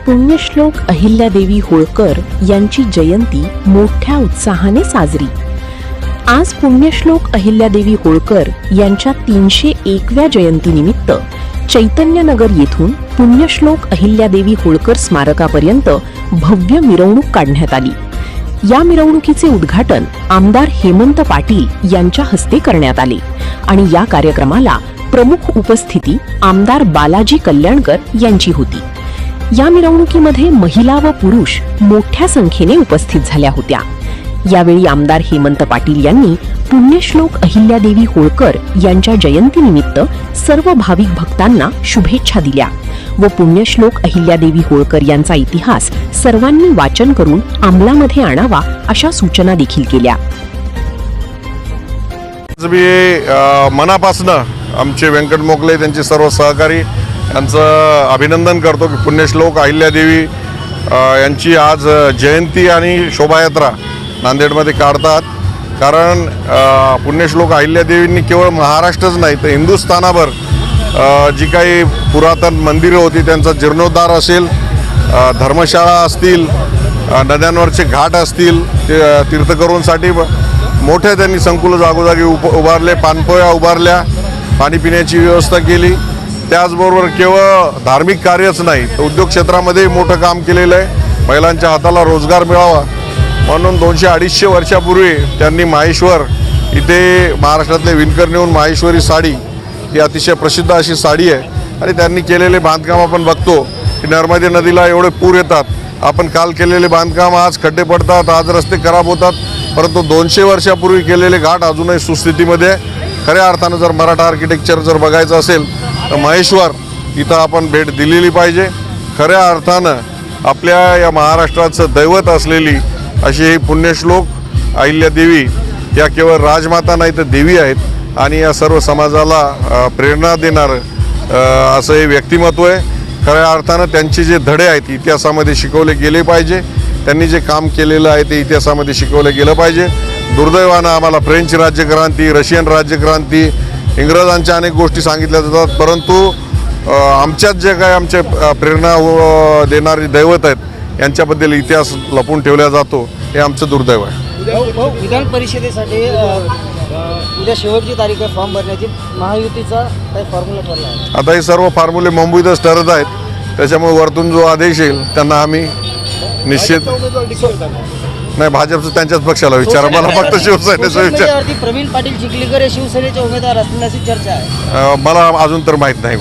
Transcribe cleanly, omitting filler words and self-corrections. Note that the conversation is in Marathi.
पुण्यश्लोक अहिल्यादेवी होळकर यांची जयंती मोठ्या उत्साहाने साजरी। आज पुण्यश्लोक अहिल्यादेवी होळकर यांच्या 301व्या जयंतीनिमित्त चैतन्यनगर येथून पुण्यश्लोक अहिल्यादेवी होळकर स्मारकापर्यंत भव्य मिरवणूक काढण्यात आली। या मिरवणुकीचे उद्घाटन आमदार हेमंत पाटील यांच्या हस्ते करण्यात आले आणि या कार्यक्रमाला प्रमुख उपस्थिती आमदार बालाजी कल्याणकर यांची होती। या मिरवणुकीमध्ये महिला व पुरुष मोठ्या संख्येने उपस्थित झाल्या होत्या। यावेळी आमदार हेमंत पाटील यांनी पुण्यश्लोक अहिल्यादेवी होळकर यांच्या जयंतीनिमित्त सर्व भाविक भक्तांना शुभेच्छा दिल्या व पुण्यश्लोक अहिल्यादेवी होळकर यांचा इतिहास सर्वांनी वाचन करून अंमलामध्ये आणावा अशा सूचना देखील केल्या। मनापासून आमचे व्यंकट मोकले त्यांचे सर्व सहकारी यांचं अभिनंदन करतो की पुण्यश्लोक अहिल्यादेवी यांची आज जयंती आणि शोभायात्रा नांदेडमध्ये काढतात। कारण पुण्यश्लोक अहिल्यादेवींनी केवळ महाराष्ट्रच नाही तर हिंदुस्थानाभर जी काही पुरातन मंदिरं होती त्यांचा जीर्णोद्धार असेल, धर्मशाळा असतील, नद्यांवरचे घाट असतील, तीर्थकरूंसाठी मोठे त्यांनी संकुल जागोजागी उभारले, पाणपोया उभारल्या, पाणी पिण्याची व्यवस्था केली। त्याचबरोबर केवळ धार्मिक कार्यच नाही तर उद्योग क्षेत्रामध्ये मोठं काम केलेलं आहे। महिलांच्या हाताला रोजगार मिळावा म्हणून 200-250 वर्षापूर्वी त्यांनी माहेश्वर इथे महाराष्ट्रातले विणकर नेऊन माहेश्वरी साडी ही अतिशय प्रसिद्ध अशी साडी आहे आणि त्यांनी केलेले बांधकाम आपण बघतो की नर्मदे नदीला एवढे पूर येतात, आपण काल केलेले बांधकाम आज खड्डे पडतात, आज रस्ते खराब होतात, परंतु 200 वर्षापूर्वी केलेले घाट अजूनही सुस्थितीमध्ये। खऱ्या अर्थानं जर मराठा आर्किटेक्चर जर बघायचं असेल तर महेश्वर इथं आपण भेट दिलेली पाहिजे। खऱ्या अर्थानं आपल्या या महाराष्ट्राचं दैवत असलेली अशी ही पुण्यश्लोक अहिल्यादेवी या केवळ राजमाता नाही तर देवी आहेत आणि या सर्व समाजाला प्रेरणा देणारं असं हे व्यक्तिमत्व आहे। खऱ्या अर्थानं त्यांचे जे धडे आहेत इतिहासामध्ये शिकवले गेले पाहिजे, त्यांनी जे काम केलेलं आहे ते इतिहासामध्ये शिकवलं गेलं पाहिजे। दुर्दैवानं आम्हाला फ्रेंच राज्यक्रांती, रशियन राज्यक्रांती, इंग्रजांच्या अनेक गोष्टी सांगितल्या जातात, परंतु आमच्यात जे काय आमचे प्रेरणा देणारे दैवत आहेत यांच्याबद्दल इतिहास लपून ठेवला जातो, हे आमचं दुर्दैव आहे। विधान परिषदेसाठी उद्या शेवटची तारीख आहे फॉर्म भरण्याची, महायुतीचा काही फॉर्म्युला ठरला आहे? आता हे सर्व फॉर्म्युले मुंबईतच ठरत आहेत, त्याच्यामुळे वरतून जो आदेश येईल त्यांना आम्ही निश्चित नाही, भाजपचं त्यांच्याच पक्षाला विचारा, मला फक्त शिवसेनेचा विचार। प्रवीण पाटील चिखलीकर हे शिवसेनेचे उमेदवार असल्याची चर्चा आहे, मला अजून तर माहीत नाही।